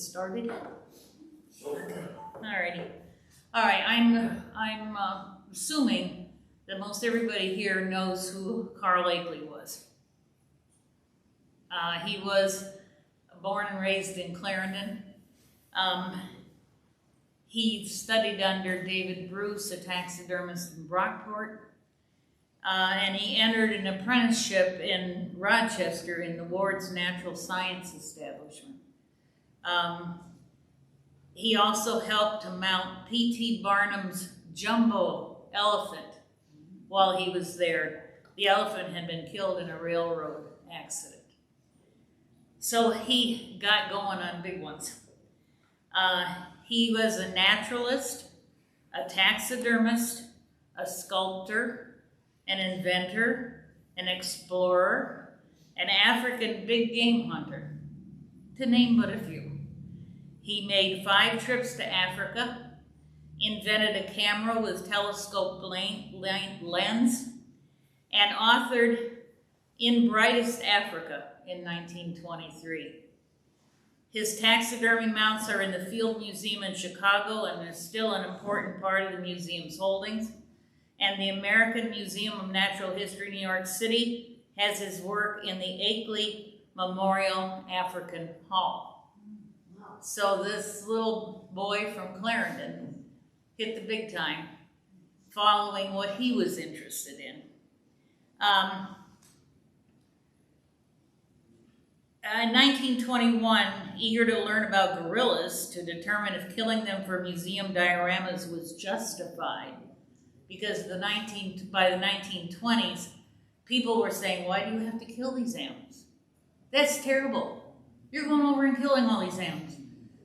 started? Okay. Alrighty. All right. I'm assuming that most everybody here knows who Carl Akeley was. He was born and raised in Clarendon. He studied under David Bruce, a taxidermist in Brockport, and he entered an apprenticeship in Rochester in the Ward's Natural Science Establishment. He also helped to mount P.T. Barnum's jumbo elephant while he was there. The elephant had been killed in a railroad accident. So he got going on big ones. He was a naturalist, a taxidermist, a sculptor, an inventor, an explorer, an African big game hunter, to name but a few. He made 5 trips to Africa, invented a camera with telescope lens, and authored In Brightest Africa in 1923. His taxidermy mounts are in the Field Museum in Chicago, and they're still an important part of the museum's holdings. And the American Museum of Natural History, New York City, has his work in the Akeley Memorial African Hall. So this little boy from Clarendon hit the big time, following what he was interested in. In 1921, eager to learn about gorillas to determine if killing them for museum dioramas was justified, because by the 1920s, people were saying, why do you have to kill these animals? That's terrible. You're going over and killing all these animals.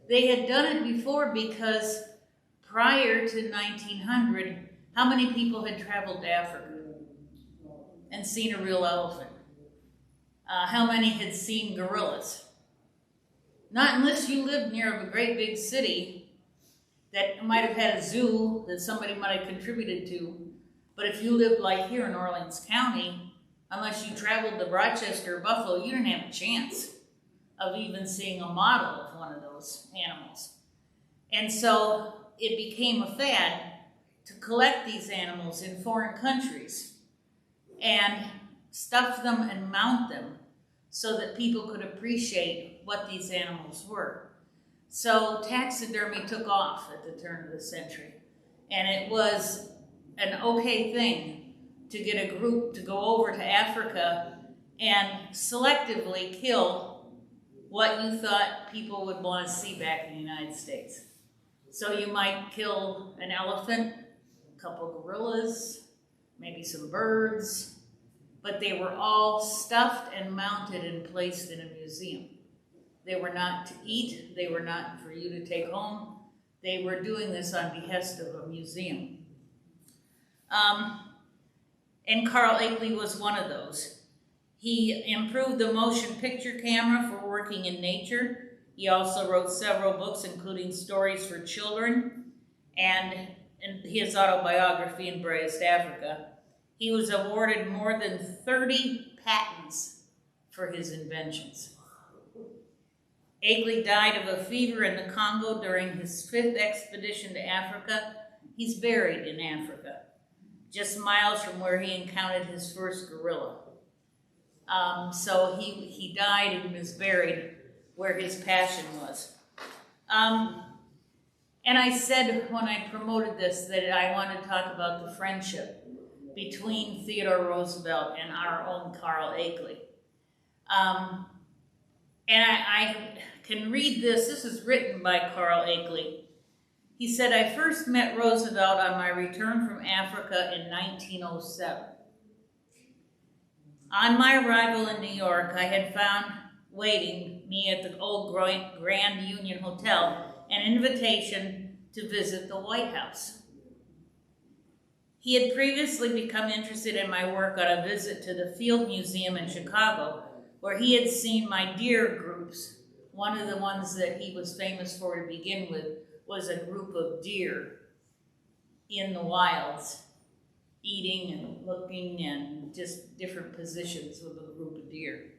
They had done it before because prior to 1900, how many people had traveled to Africa and seen a real elephant? How many had seen gorillas? Not unless you lived near a great big city that might have had a zoo that somebody might have contributed to. But if you lived like here in Orleans County, unless you traveled to Rochester or Buffalo, you didn't have a chance of even seeing a model of one of those animals. And so it became a fad to collect these animals in foreign countries and stuff them and mount them so that people could appreciate what these animals were. So taxidermy took off at the turn of the century, and it was an okay thing to get a group to go over to Africa and selectively kill what you thought people would want to see back in the United States. So you might kill an elephant, a couple gorillas, maybe some birds, but they were all stuffed and mounted and placed in a museum. They were not to eat, they were not for you to take home. They were doing this on behest of a museum. And Carl Akeley was one of those. He improved the motion picture camera for working in nature. He also wrote several books, including Stories for Children and his autobiography, In Brightest Africa. He was awarded more than 30 patents for his inventions. Akeley died of a fever in the Congo during his 5th expedition to Africa. He's buried in Africa, just miles from where he encountered his first gorilla. So he died and was buried where his passion was. And I said when I promoted this that I wanted to talk about the friendship between Theodore Roosevelt and our own Carl Akeley. And I can read this. This is written by Carl Akeley. He said, I first met Roosevelt on my return from Africa in 1907. On my arrival in New York, I had found waiting me at the old Grand Union Hotel an invitation to visit the White House. He had previously become interested in my work on a visit to the Field Museum in Chicago, where he had seen my deer groups. One of the ones that he was famous for to begin with was a group of deer in the wilds, eating and looking and just different positions with a group of deer.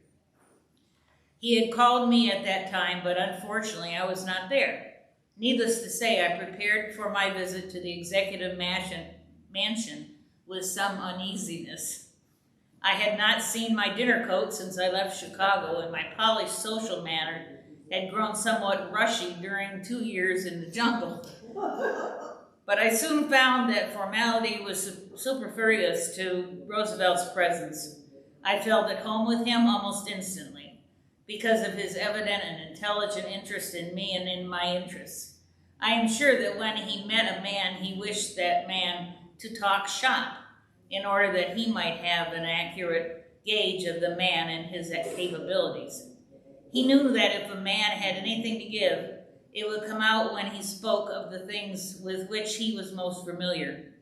He had called me at that time, but unfortunately I was not there. Needless to say, I prepared for my visit to the executive mansion with some uneasiness. I had not seen my dinner coat since I left Chicago, and my polished social manner had grown somewhat rushy during 2 years in the jungle. But I soon found that formality was superfluous to Roosevelt's presence. I felt at home with him almost instantly, because of his evident and intelligent interest in me and in my interests. I am sure that when he met a man, he wished that man to talk shop, in order that he might have an accurate gauge of the man and his capabilities. He knew that if a man had anything to give, it would come out when he spoke of the things with which he was most familiar.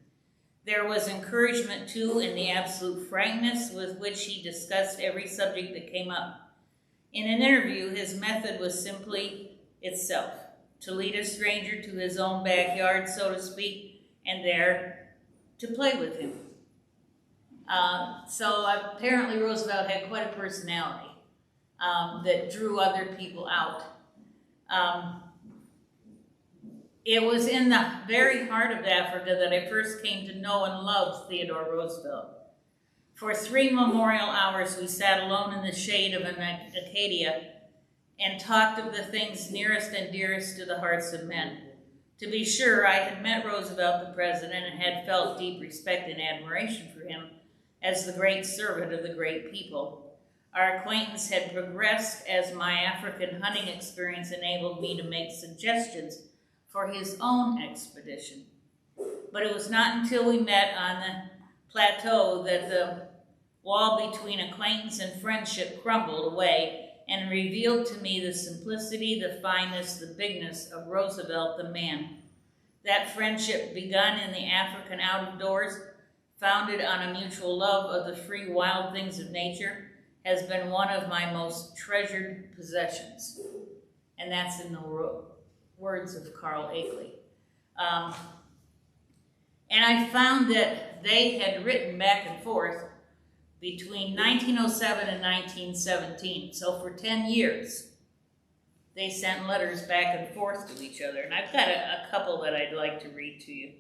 There was encouragement, too, in the absolute frankness with which he discussed every subject that came up. In an interview, his method was simply itself, to lead a stranger to his own backyard, so to speak, and there to play with him. So apparently Roosevelt had quite a personality that drew other people out. It was in the very heart of Africa that I first came to know and love Theodore Roosevelt. For 3 memorial hours, we sat alone in the shade of an acacia and talked of the things nearest and dearest to the hearts of men. To be sure, I had met Roosevelt, the president, and had felt deep respect and admiration for him as the great servant of the great people. Our acquaintance had progressed as my African hunting experience enabled me to make suggestions for his own expedition. But it was not until we met on the plateau that the wall between acquaintance and friendship crumbled away and revealed to me the simplicity, the fineness, the bigness of Roosevelt the man. That friendship begun in the African out of doors, founded on a mutual love of the free wild things of nature, has been one of my most treasured possessions. And that's in the words of Carl Akeley. And I found that they had written back and forth between 1907 and 1917. So for 10 years, they sent letters back and forth to each other. And I've got a couple that I'd like to read to you.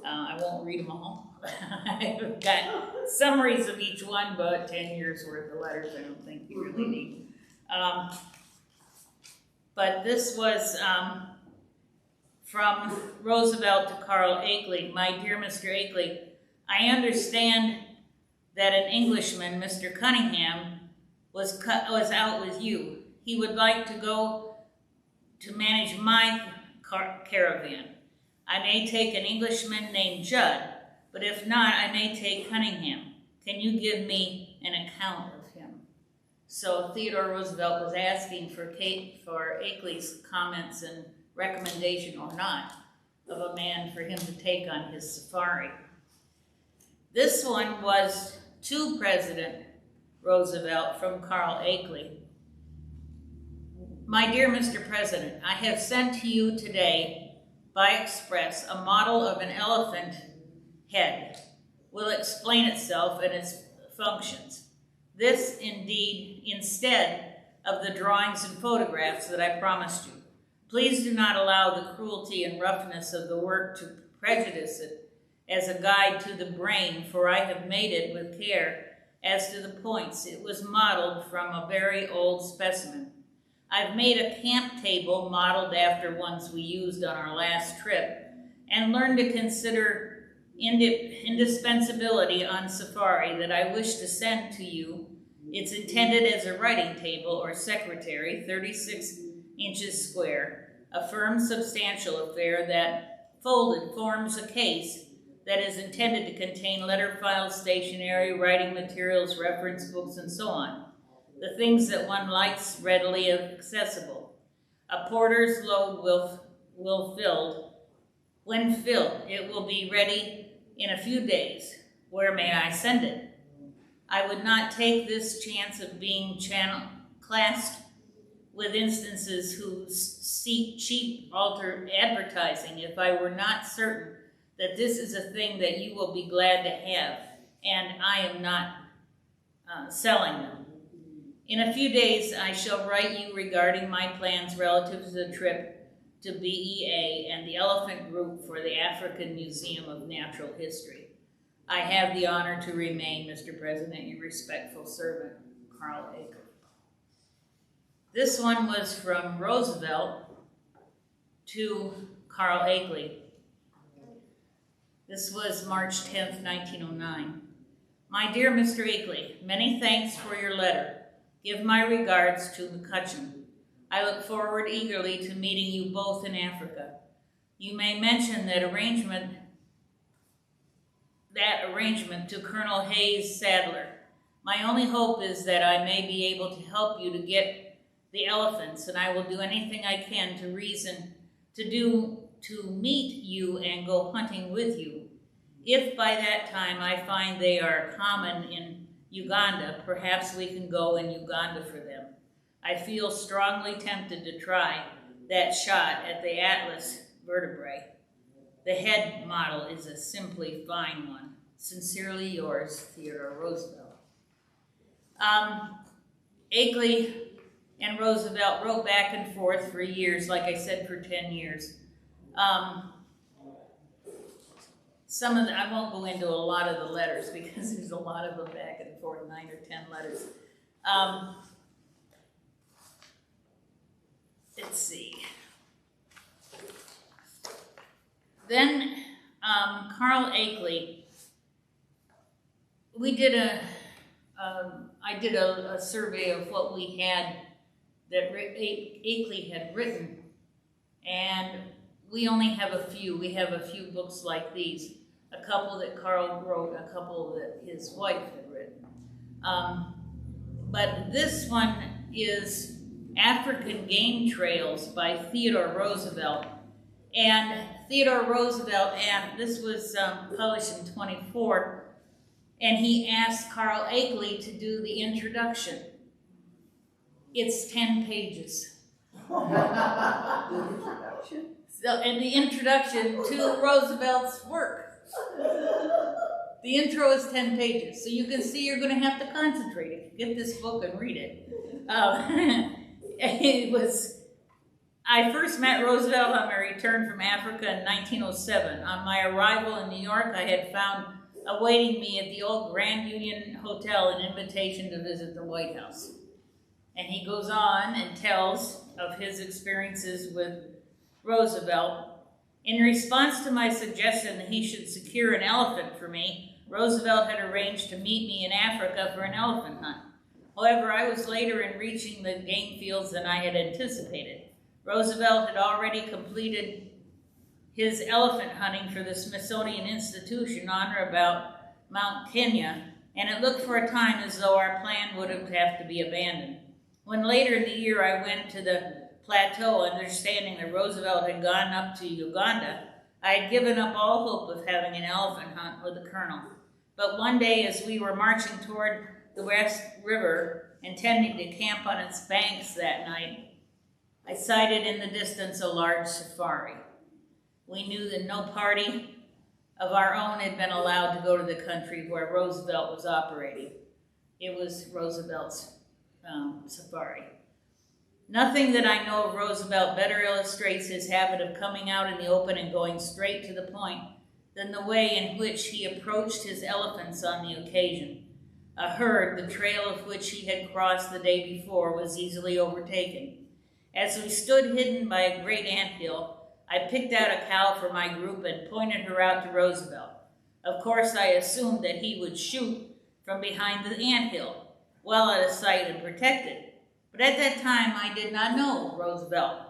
I won't read them all. I've got summaries of each one, but 10 years worth of letters I don't think you really need. But this was from Roosevelt to Carl Akeley. My dear Mr. Akeley, I understand that an Englishman, Mr. Cunningham, was out with you. He would like to go to manage my caravan. I may take an Englishman named Judd, but if not, I may take Cunningham. Can you give me an account of him? So Theodore Roosevelt was asking for Akeley's comments and recommendation or not of a man for him to take on his safari. This one was to President Roosevelt from Carl Akeley. My dear Mr. President, I have sent to you today by express a model of an elephant head. Will explain itself and its functions. This indeed instead of the drawings and photographs that I promised you. Please do not allow the cruelty and roughness of the work to prejudice it as a guide to the brain, for I have made it with care as to the points. It was modeled from a very old specimen. I've made a camp table modeled after ones we used on our last trip and learned to consider indispensability on safari that I wish to send to you. It's intended as a writing table or secretary, 36 inches square, a firm, substantial affair that, folded, forms a case that is intended to contain letter files, stationery, writing materials, reference books, and so on. The things that one likes readily accessible. A porter's load will filled. When filled, it will be ready in a few days. Where may I send it? I would not take this chance of being classed with instances who seek cheap advertising if I were not certain that this is a thing that you will be glad to have, and I am not selling them. In a few days, I shall write you regarding my plans relative to the trip to BEA and the elephant group for the African Museum of Natural History. I have the honor to remain, Mr. President, your respectful servant, Carl Akeley. This one was from Roosevelt to Carl Akeley. This was March 10th, 1909. My dear Mr. Akeley, many thanks for your letter. Give my regards to McCutcheon. I look forward eagerly to meeting you both in Africa. You may mention that arrangement to Colonel Hayes Sadler. My only hope is that I may be able to help you to get the elephants, and I will do anything I can to meet you and go hunting with you. If by that time I find they are common in Uganda, perhaps we can go in Uganda for them. I feel strongly tempted to try that shot at the Atlas vertebrae. The head model is a simply fine one. Sincerely yours, Theodore Roosevelt. Akeley and Roosevelt wrote back and forth for years, like I said, for 10 years. I won't go into a lot of the letters because there's a lot of them back and forth, 9 or 10 letters. Let's see. Then Carl Akeley, I did a survey of what we had that Akeley had written, and we only have a few. We have a few books like these, a couple that Carl wrote, a couple that his wife had written. But this one is African Game Trails by Theodore Roosevelt. And Theodore Roosevelt, and this was published in 24, and he asked Carl Akeley to do the introduction. It's 10 pages. And the introduction to Roosevelt's work. The intro is 10 pages, so you can see you're going to have to concentrate if you get this book and read it. I first met Roosevelt on my return from Africa in 1907. On my arrival in New York, I had found awaiting me at the old Grand Union Hotel an invitation to visit the White House. And he goes on and tells of his experiences with Roosevelt. In response to my suggestion that he should secure an elephant for me, Roosevelt had arranged to meet me in Africa for an elephant hunt. However, I was later in reaching the game fields than I had anticipated. Roosevelt had already completed his elephant hunting for the Smithsonian Institution on or about Mount Kenya, and it looked for a time as though our plan would have to be abandoned. When later in the year I went to the plateau, understanding that Roosevelt had gone up to Uganda, I had given up all hope of having an elephant hunt with the colonel. But one day, as we were marching toward the West River, intending to camp on its banks that night, I sighted in the distance a large safari. We knew that no party of our own had been allowed to go to the country where Roosevelt was operating. It was Roosevelt's safari. Nothing that I know of Roosevelt better illustrates his habit of coming out in the open and going straight to the point than the way in which he approached his elephants on the occasion. A herd, the trail of which he had crossed the day before, was easily overtaken. As we stood hidden by a great anthill, I picked out a cow for my group and pointed her out to Roosevelt. Of course, I assumed that he would shoot from behind the anthill, well out of sight and protected. But at that time, I did not know Roosevelt.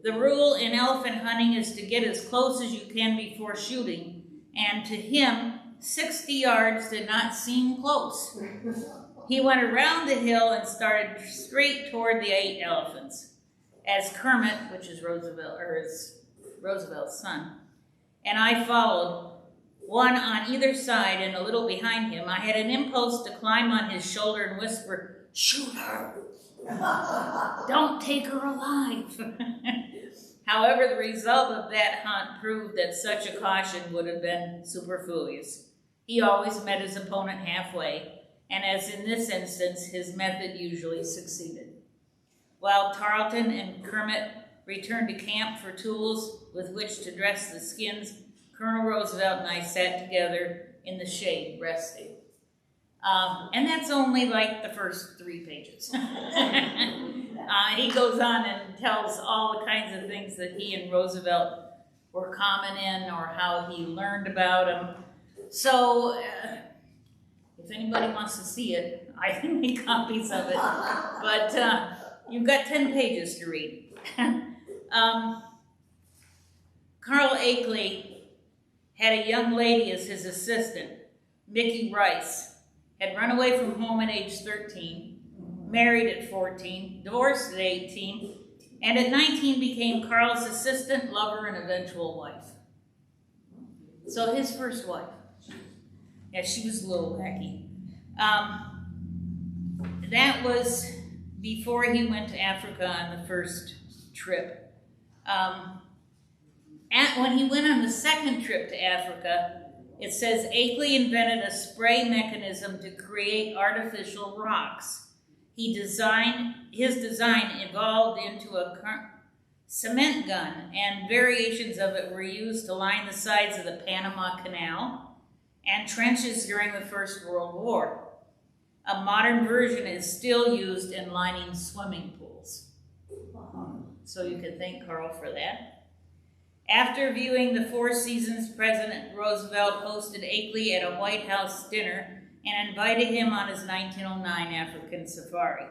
The rule in elephant hunting is to get as close as you can before shooting, and to him, 60 yards did not seem close. He went around the hill and started straight toward the 8 elephants. As Kermit, which is Roosevelt's son, and I followed, one on either side and a little behind him, I had an impulse to climb on his shoulder and whisper, "Shoot her! Don't take her alive." However, the result of that hunt proved that such a caution would have been superfluous. He always met his opponent halfway, and as in this instance, his method usually succeeded. While Tarleton and Kermit returned to camp for tools with which to dress the skins, Colonel Roosevelt and I sat together in the shade, resting. And that's only like the first 3 pages. He goes on and tells all the kinds of things that he and Roosevelt were common in, or how he learned about them. So, if anybody wants to see it, I can make copies of it. But you've got 10 pages to read. Carl Akeley had a young lady as his assistant, Mickey Rice. Had run away from home at age 13, married at 14, divorced at 18, and at 19 became Carl's assistant, lover, and eventual wife. So his first wife. Yeah, she was a little wacky. That was before he went to Africa on the first trip. When he went on the second trip to Africa, it says Akeley invented a spray mechanism to create artificial rocks. His design evolved into a cement gun, and variations of it were used to line the sides of the Panama Canal and trenches during the First World War. A modern version is still used in lining swimming pools. So you can thank Carl for that. After viewing the Four Seasons, President Roosevelt hosted Akeley at a White House dinner and invited him on his 1909 African safari.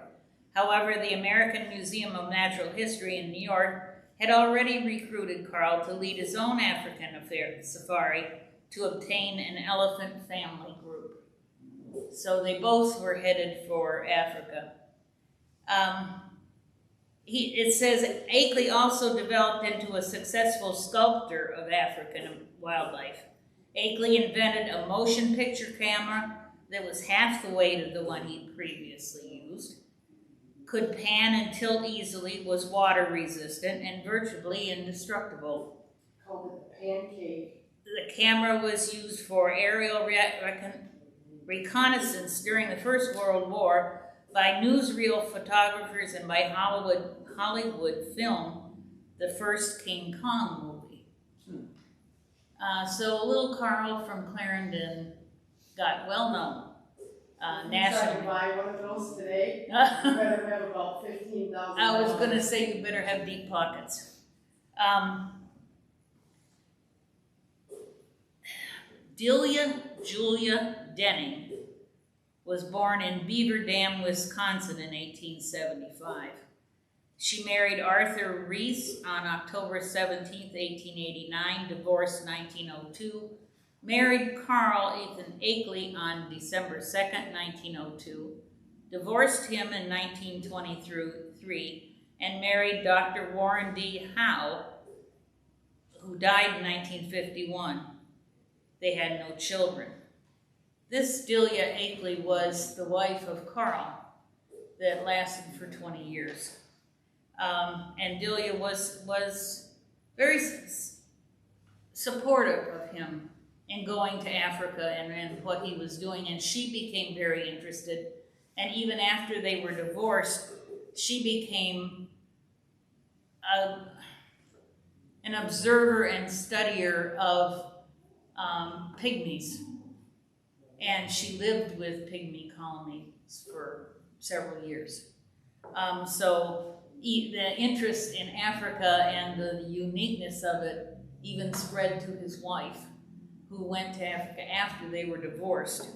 However, the American Museum of Natural History in New York had already recruited Carl to lead his own African safari to obtain an elephant family group. So they both were headed for Africa. It says Akeley also developed into a successful sculptor of African wildlife. Akeley invented a motion picture camera that was half the weight of the one he'd previously used, could pan and tilt easily, was water resistant, and virtually indestructible. Called it the pancake. The camera was used for aerial reconnaissance during the First World War by newsreel photographers and by Hollywood Film, the first King Kong movie. So little Carl from Clarendon got well known nationally. If you buy one of those today, you better have about $15,000. I was going to say you better have deep pockets. Delia Julia Denning was born in Beaver Dam, Wisconsin in 1875. She married Arthur Reese on October 17, 1889, divorced 1902, married Carl Ethan Akeley on December 2, 1902, divorced him in 1923, and married Dr. Warren D. Howe, who died in 1951. They had no children. This Delia Akeley was the wife of Carl that lasted for 20 years. And Delia was very supportive of him in going to Africa and what he was doing, and she became very interested. And even after they were divorced, she became an observer and studier of pygmies. And she lived with pygmy colonies for several years. So the interest in Africa and the uniqueness of it even spread to his wife, who went to Africa after they were divorced.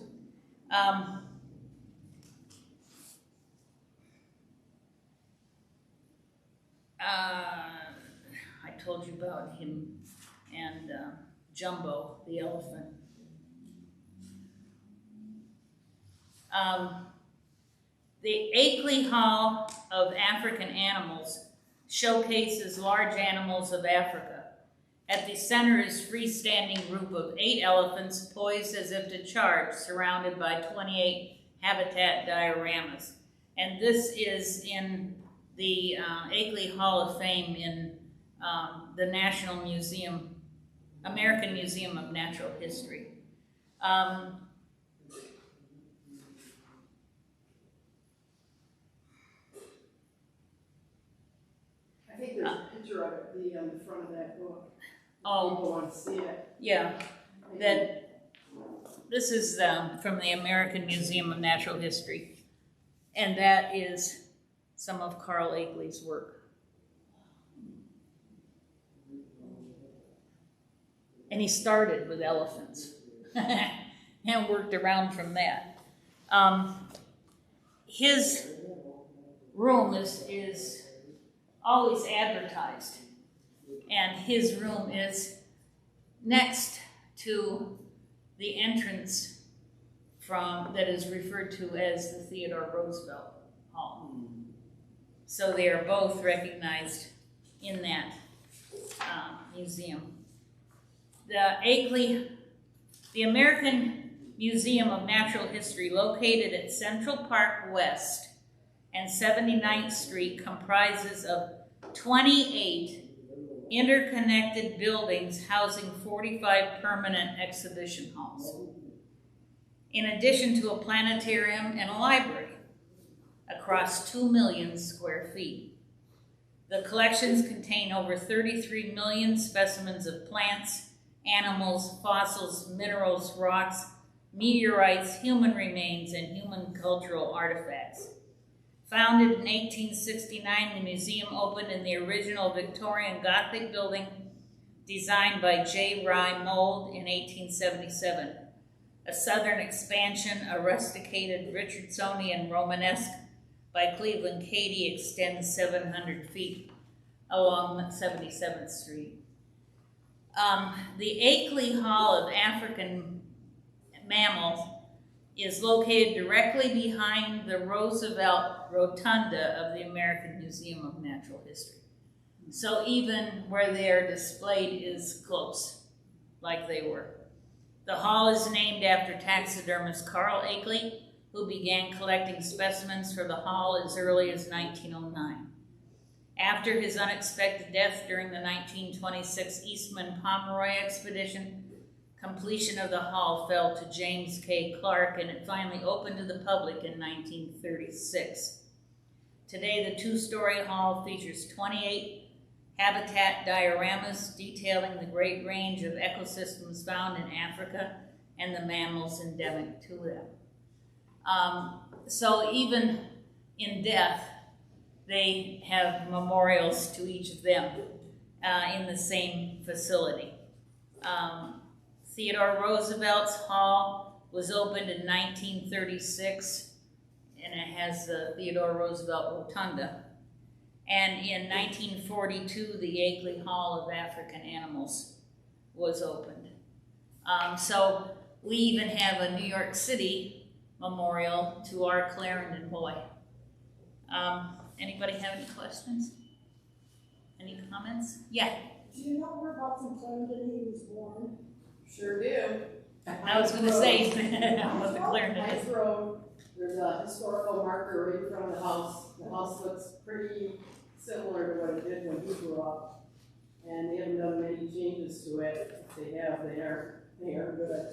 I told you about him and Jumbo, the elephant. The Akeley Hall of African Animals showcases large animals of Africa. At the center is a freestanding group of 8 elephants poised as if to charge, surrounded by 28 habitat dioramas. And this is in the Akeley Hall of Fame in the National Museum, American Museum of Natural History. think there's a picture of it, on the front of that book. Oh. People want to see it. Yeah, this is from the American Museum of Natural History, and that is some of Carl Akeley's work. And he started with elephants and worked around from that. His room is always advertised, and his room is next to the entrance that is referred to as the Theodore Roosevelt Hall. So they are both recognized in that museum. The American Museum of Natural History, located at Central Park West and 79th Street, comprises of 28 interconnected buildings housing 45 permanent exhibition halls, in addition to a planetarium and a library across 2 million square feet. The collections contain over 33 million specimens of plants, animals, fossils, minerals, rocks, meteorites, human remains, and human cultural artifacts. Founded in 1869, the museum opened in the original Victorian Gothic building designed by J. Rye Mould in 1877. A southern expansion, a rusticated Richardsonian Romanesque by Cleveland Cady, extends 700 feet along 77th Street. The Akeley Hall of African Mammals is located directly behind the Roosevelt Rotunda of the American Museum of Natural History. So even where they are displayed is close, like they were. The hall is named after taxidermist Carl Akeley, who began collecting specimens for the hall as early as 1909. After his unexpected death during the 1926 Eastman Pomeroy expedition, completion of the hall fell to James K. Clark, and it finally opened to the public in 1936. Today, the two-story hall features 28 habitat dioramas detailing the great range of ecosystems found in Africa and the mammals endemic to them. So even in death, they have memorials to each of them in the same facility. Theodore Roosevelt's hall was opened in 1936, and it has the Theodore Roosevelt Rotunda. And in 1942, the Akeley Hall of African Animals was opened. So we even have a New York City memorial to our Clarendon boy. Anybody have any questions? Any comments? Yeah. Do you know whereabouts in Clarendon he was born? Sure do. I was going to say what the Clarendon is. Heights Road. There's a historical marker right in front of the house. The house looks pretty similar to what it did when he grew up, and they haven't done many changes to it. If they have, they are good.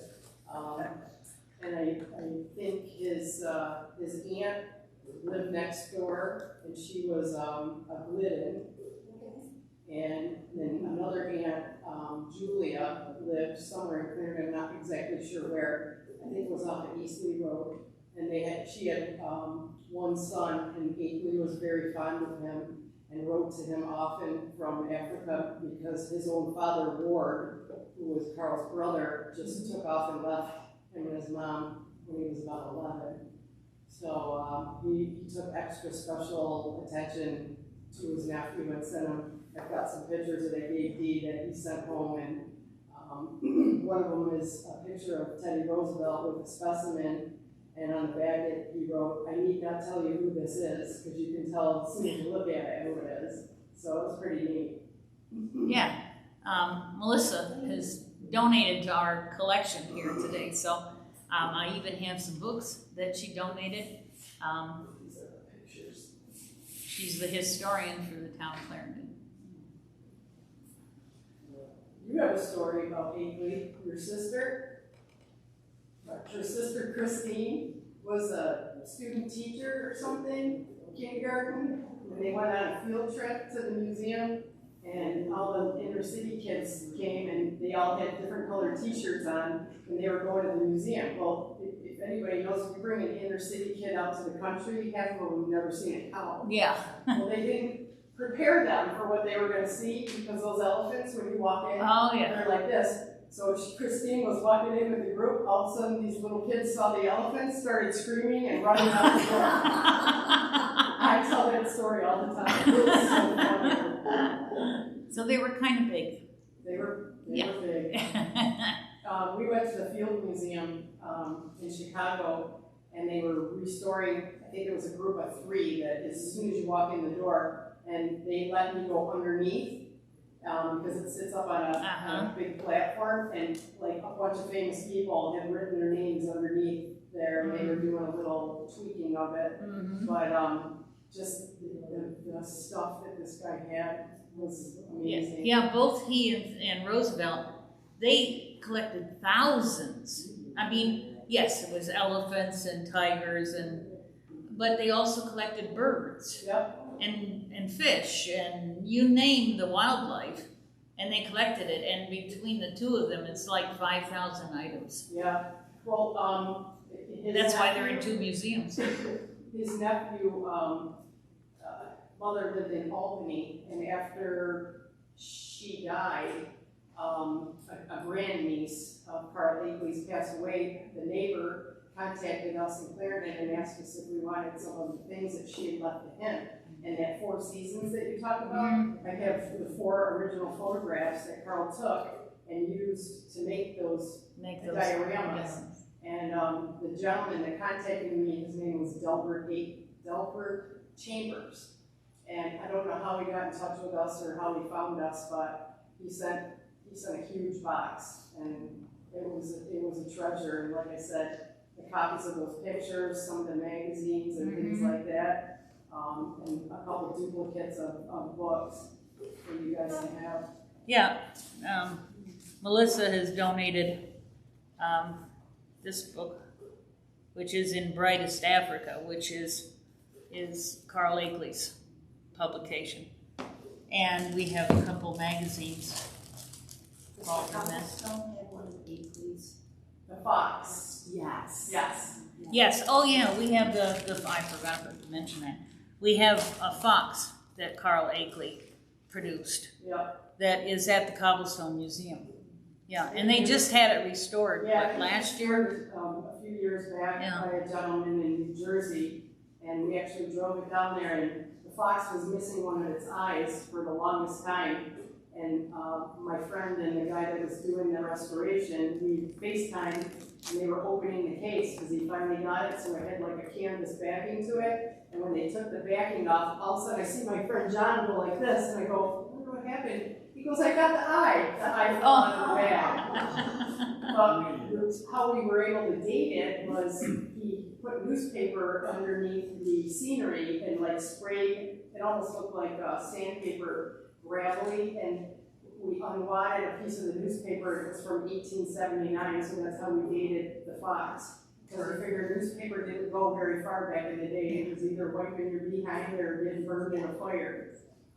And I think his aunt lived next door, and she was a Glidden. And then another aunt, Julia, lived somewhere in Clarendon, I'm not exactly sure where. I think it was off of Eastley Road. And she had one son, and Akeley was very fond of him and wrote to him often from Africa, because his own father, Ward, who was Carl's brother, just took off and left him and his mom when he was about 11. So he took extra special attention to his nephew and sent him. I've got some pictures of that gave Dee that he sent home, and one of them is a picture of Teddy Roosevelt with a specimen, and on the back he wrote, "I need not tell you who this is, because you can tell as soon as you look at it who it is." So it was pretty neat. Yeah, Melissa has donated to our collection here today, so I even have some books that she donated. These are the pictures. She's the historian for the town of Clarendon. You have a story about Akeley. Your sister Christine was a student teacher or something, kindergarten. and they went on a field trip to the museum, and all the inner city kids came, and they all had different colored t-shirts on, and they were going to the museum. Well, if anybody knows, if you bring an inner city kid out to the country, half of them have never seen a cow. Yeah. Well, they didn't prepare them for what they were going to see, because those elephants, when you walk in, Oh, yeah. they're like this. So Christine was walking in with the group, all of a sudden these little kids saw the elephants, started screaming and running out the door. I tell that story all the time. It was so funny. So they were kind of big. They were Yeah. big. We went to the Field Museum in Chicago, and they were restoring, I think it was a group of 3 that as soon as you walk in the door, and they let me go underneath, because it sits up on a big platform, and like a bunch of famous people had written their names underneath there, and they were doing a little tweaking of it. But just the stuff that this guy had was amazing. Yeah, both he and Roosevelt, they collected thousands. I mean, yes, it was elephants and tigers, but they also collected birds. Yep. And fish, and you name the wildlife, and they collected it, and between the two of them, it's like 5,000 items. Yeah. Well, That's why they're in 2 museums. His nephew, mother lived in Albany, and after she died, a grandniece of Carl Akeley's passed away. The neighbor contacted us in Clarendon and asked us if we wanted some of the things that she had left to him. And that 4 seasons that you talk about, I have the 4 original photographs that Carl took and used to make those dioramas. And the gentleman that contacted me, his name was Delbert Chambers. And I don't know how he got in touch with us or how he found us, but he sent a huge box, and it was a treasure. And like I said, the copies of those pictures, some of the magazines and things like that. And a couple duplicates of books for you guys to have. Yeah, Melissa has donated this book, which is in Brightest Africa, which is Carl Akeley's publication. And we have a couple magazines called from this. The Fox. Yes. Yes. Yes, oh yeah, we have I forgot to mention that. We have a fox that Carl Akeley produced. Yep. That is at the Cobblestone Museum. Yeah, and they just had it restored, last year? A few years back by a gentleman in New Jersey, and we actually drove it down there, and the fox was missing one of its eyes for the longest time. And my friend and the guy that was doing the restoration, we FaceTimed, and they were opening the case because he finally got it, so it had like a canvas backing to it. And when they took the backing off, all of a sudden I see my friend John go like this, and I go, I wonder what happened. He goes, I got the eye. The eye fell out of the bag. But how we were able to date it was he put newspaper underneath the scenery and like sprayed, it almost looked like sandpaper, gravelly, and we unwadded a piece of the newspaper. It was from 1879, so that's how we dated the fox. Because we figured newspaper didn't go very far back in the day. It was either wiping your behind or getting burned in a fire.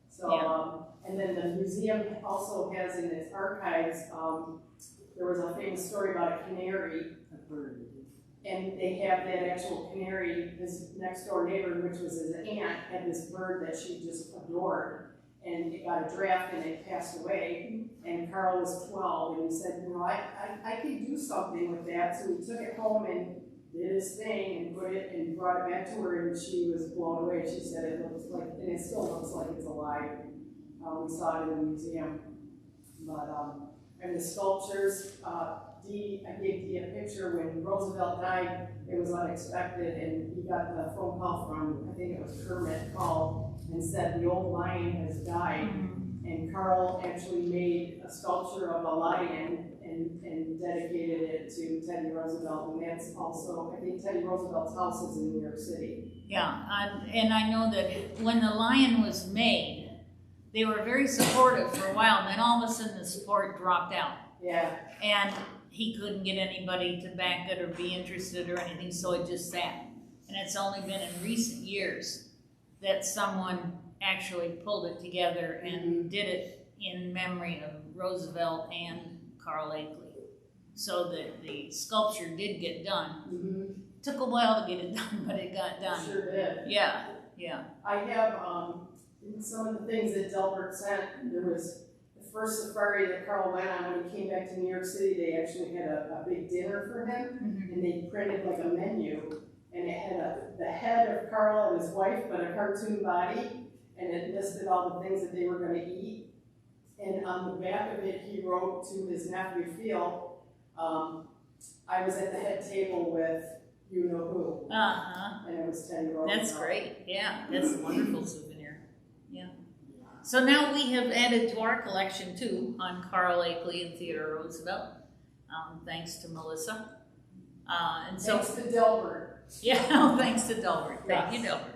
So, and then the museum also has in its archives, there was a famous story about a canary. A bird. And they have that actual canary, his next door neighbor, which was his aunt, had this bird that she just adored. And it got a draft and it passed away. And Carl was 12, and he said, you know, I could do something with that. So he took it home and did his thing and put it and brought it back to her, and she was blown away. She said it looks like, and it still looks like it's alive. We saw it in the museum. But, and the sculptures, I gave Dee a picture when Roosevelt died. It was unexpected, and he got the phone call from, I think it was Kermit, called and said the old lion has died. And Carl actually made a sculpture of a lion and dedicated it to Teddy Roosevelt. And that's also, I think Teddy Roosevelt's house is in New York City. Yeah, and I know that when the lion was made, they were very supportive for a while, and then all of a sudden the support dropped out. Yeah. And he couldn't get anybody to back it or be interested or anything, so it just sat. And it's only been in recent years that someone actually pulled it together and did it in memory of Roosevelt and Carl Akeley. So that the sculpture did get done. Took a while to get it done, but it got done. Sure did. Yeah, yeah. I have some of the things that Delbert sent. There was the first safari that Carl went on when he came back to New York City. They actually had a big dinner for him, and they printed like a menu, and it had the head of Carl and his wife, but a cartoon body, and it listed all the things that they were going to eat. And on the back of it, he wrote to his nephew Phil, I was at the head table with you know who. And it was Theodore Roosevelt. That's great. Yeah, that's a wonderful souvenir. Yeah. So now we have added to our collection too on Carl Akeley and Theodore Roosevelt, thanks to Melissa. And so thanks to Delbert. Yeah, no, thanks to Delbert. Thank you, Delbert.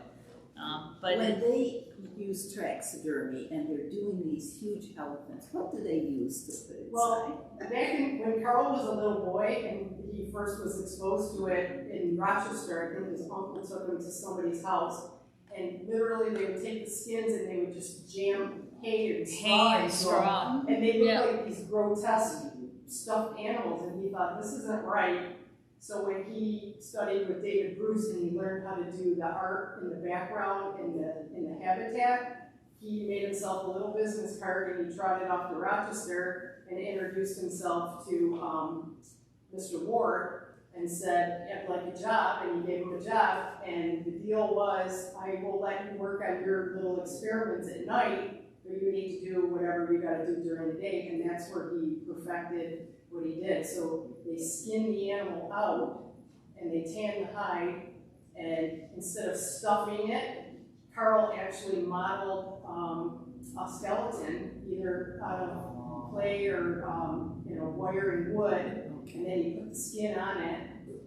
But when they use taxidermy and they're doing these huge elephants, what do they use to put inside? Well, back when Carl was a little boy and he first was exposed to it in Rochester, I think his uncle took him to somebody's house, and literally they would take the skins and they would just jam hay and straw. And they looked like these grotesque stuffed animals, and he thought, this isn't right. So when he studied with David Bruce and he learned how to do the art in the background in the habitat, he made himself a little business card and he trotted off to Rochester and introduced himself to Mr. Ward and said, I'd like a job, and he gave him a job, and the deal was, I will let you work on your little experiments at night, but you need to do whatever you gotta do during the day, and that's where he perfected what he did. So they skin the animal out and they tan the hide, and instead of stuffing it, Carl actually modeled a skeleton either out of clay or wire and wood, and then he put the skin on it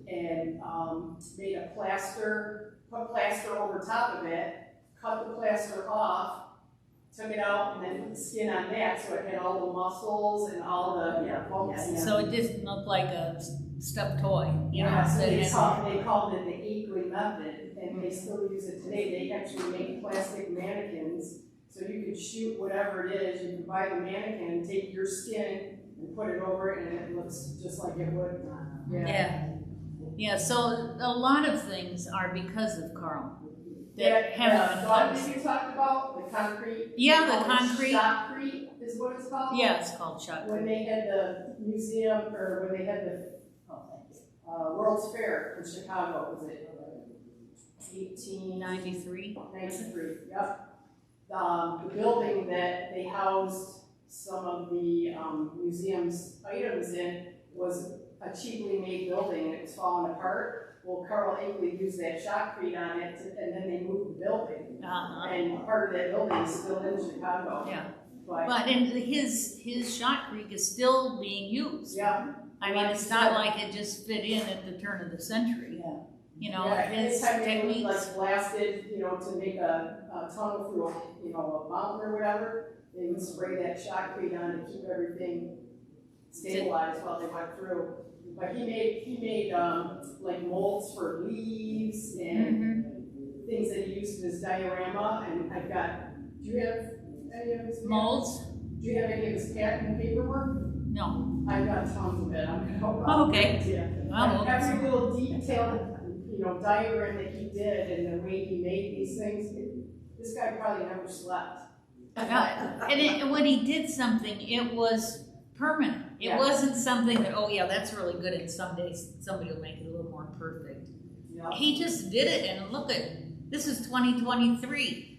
and made a plaster, put plaster over top of it, cut the plaster off, took it out, and then put the skin on that, so it had all the muscles and all the bumps. So it didn't look like a stuffed toy. So they called it the Akeley method, and they still use it today. They actually make plastic mannequins, so you can shoot whatever it is. You can buy the mannequin and take your skin and put it over it, and it looks just like it would. Yeah, so a lot of things are because of Carl. The that you talked about, the concrete. Yeah, the concrete. Shotcrete is what it's called. Yeah, it's called shotcrete. When they had the museum, or when they had the World's Fair in Chicago, was it 1893? 93. Yep. The building that they housed some of the museum's items in was a cheaply made building, and it was falling apart. Well, Carl Akeley used that shotcrete on it, and then they moved the building. And part of that building is still in Chicago. Yeah. But his shotcrete is still being used. Yeah. I mean, it's not like it just fit in at the turn of the century. His techniques. Like blasted, to make a tunnel through a mountain or whatever, they would spray that shotcrete on to keep everything stabilized while they went through. But he made like molds for leaves and things that he used in his diorama. And I've got. Do you have any of his molds? Do you have any of his patent paperwork? No. I've got tons of it. I'm gonna help out. Oh, okay. Yeah. Every little detailed, diagram that he did and the way he made these things. This guy probably never slept. And when he did something, it was permanent. It wasn't something that, that's really good, and someday somebody will make it a little more perfect. Yeah. He just did it, and look at, this is 2023.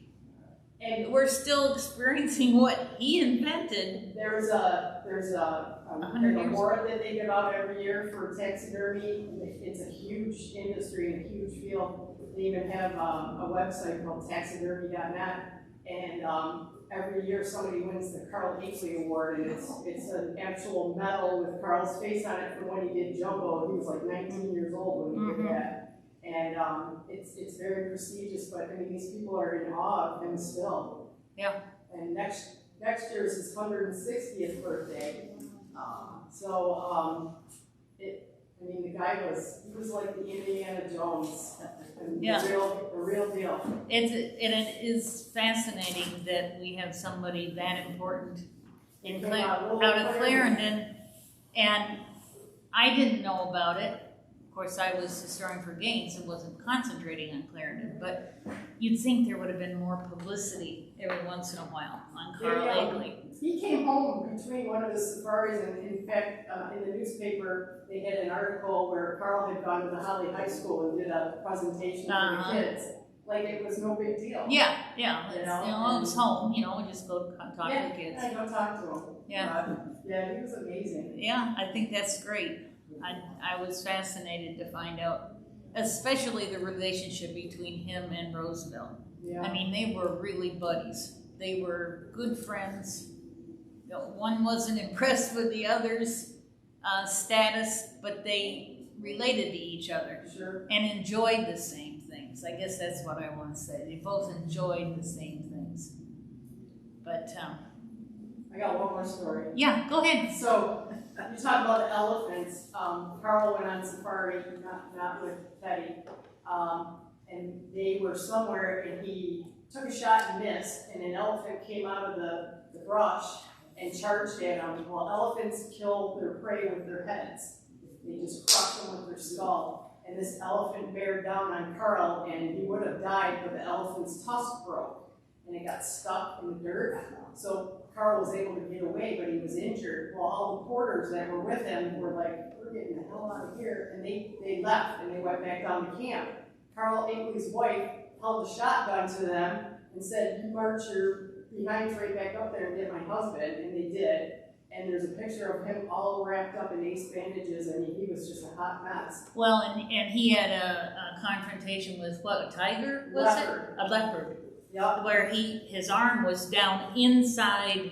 And we're still experiencing what he invented. There's an award that they give out every year for taxidermy. It's a huge industry and a huge field. They even have a website called taxidermy.net, and every year somebody wins the Carl Akeley Award, and it's an actual medal with Carl's face on it from when he did Jumbo. He was like 19 years old when he did that. And it's very prestigious, but I mean, these people are in awe of him still. Yeah. And next year is his 160th birthday. I mean, the guy he was like the Indiana Jones. And Yeah. a real deal. It is fascinating that we have somebody that important in Came out out of Clarendon, and I didn't know about it. Of course, I was historian for Gaines and wasn't concentrating on Clarendon, but you'd think there would have been more publicity every once in a while on Carl Akeley. He came home between one of his safaris, and in fact, in the newspaper, they had an article where Carl had gone to the Holly High School and did a presentation for the kids. Like it was no big deal. Yeah. You It was home, just go talk to the kids. Yeah, go talk to him. Yeah. Yeah, he was amazing. Yeah, I think that's great. I was fascinated to find out, especially the relationship between him and Roosevelt. Yeah. I mean, they were really buddies. They were good friends. One wasn't impressed with the other's status, but they related to each other Sure. and enjoyed the same things. I guess that's what I want to say. They both enjoyed the same things. But, I got one more story. yeah, go ahead. So, you talk about the elephants. Carl went on safari, not with Teddy, and they were somewhere, and he took a shot and missed, and an elephant came out of the brush and charged at him. Well, elephants kill their prey with their heads. They just crush them with their skull. And this elephant bared down on Carl, and he would have died, but the elephant's tusk broke, and it got stuck in the dirt. So Carl was able to get away, but he was injured. Well, all the porters that were with him were like, we're getting the hell out of here. And they left, and they went back down to camp. Carl Akeley's wife held a shotgun to them and said, you march your behinds right back up there and get my husband. And they did. And there's a picture of him all wrapped up in ace bandages. I mean, he was just a hot mess. Well, and he had a confrontation with what, a tiger, was Leopard. it? A leopard. Yep. Where his arm was down inside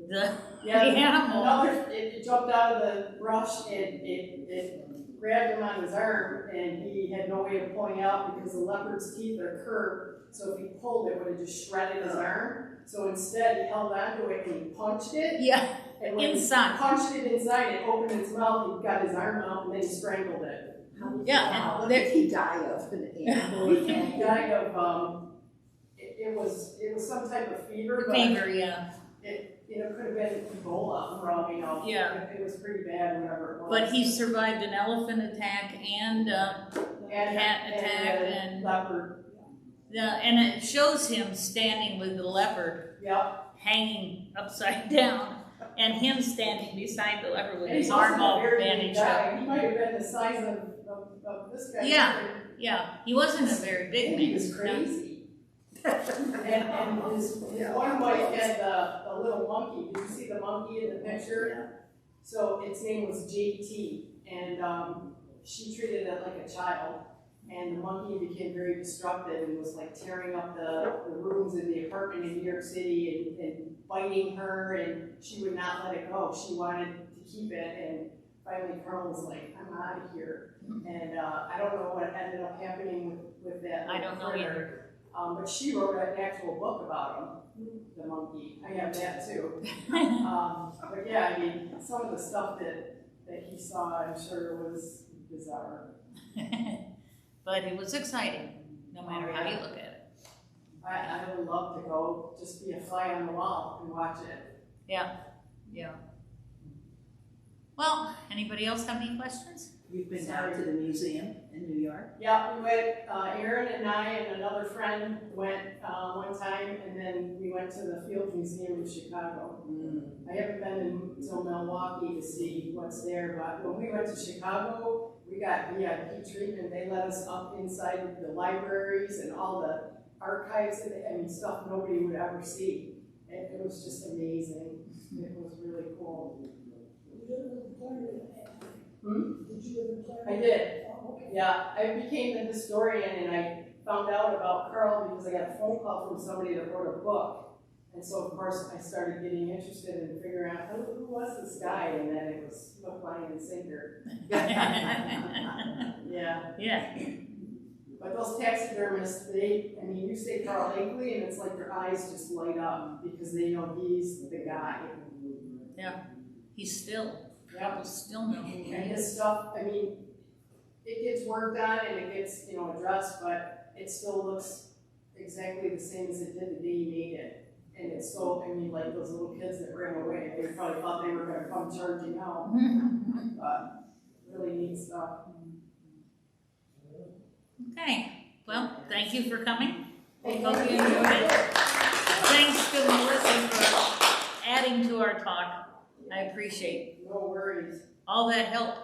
the Yeah, animal. It jumped out of the brush and it grabbed him on his arm, and he had no way of pulling out because the leopard's teeth are curved. So if he pulled, it would have just shredded his arm. So instead, he held onto it and he punched it. Yeah, And when inside. he punched it inside, it opened its mouth. He got his arm out, and then he strangled it. Yeah, What did he die of? He died of it was some type of fever. But Fever, yeah. It could have been Ebola, for all we know. Yeah. It was pretty bad, whatever it was. But he survived an elephant attack and cat attack and leopard. and it shows him standing with the leopard Yep. hanging upside down, and him standing beside the leopard with And his he must arm have all been very big bandaged guy. up. He might have been the size of this guy. Yeah. Yeah, he wasn't a very big man. He was crazy. and his one wife had the little monkey. Did you see the monkey in the picture? Yeah. So its name was JT, and she treated it like a child. And the monkey became very destructive and was like tearing up the rooms in the apartment in New York City and biting her, and she would not let it go. She wanted to keep it, and finally Carl was like, I'm out of here. And I don't know what ended up happening with that. I don't know either. But she wrote an actual book about him, the monkey. I have that too. But yeah, I mean, some of the stuff that he saw, I'm sure, was bizarre. But it was exciting, no matter how you look at it. I would love to go just be a fly on the wall and watch it. Yeah, yeah. Well, anybody else have any questions? You've been down to the museum in New York? Yeah, we went, Aaron and I and another friend went one time, and then we went to the Field Museum in Chicago. I haven't been until Milwaukee to see what's there, but when we went to Chicago, we got VIP treatment. They let us up inside the libraries and all the archives, and stuff nobody would ever see. It was just amazing. It was really cool. Did you ever play? I did. Oh, okay. Yeah, I became a historian, and I found out about Carl because I got a phone call from somebody that wrote a book. And so, of course, I started getting interested in figuring out who was this guy, and then it was Hook, Line, and Sinker. Yeah. Yeah. But those taxidermists, you say Carl Akeley, and it's like their eyes just light up because they know he's the guy. Yeah. He's still People still know who he And is. his stuff, I mean, it gets worked on and it gets, you know, addressed, but it still looks exactly the same as it did the day he made it. And it's so, I mean, like those little kids that ran away, they probably thought they were gonna come charging out, but really neat stuff. Okay, well, thank you for coming. Thank Hope you enjoyed it. Thanks to Melissa for adding to our talk. I appreciate No worries. all that help.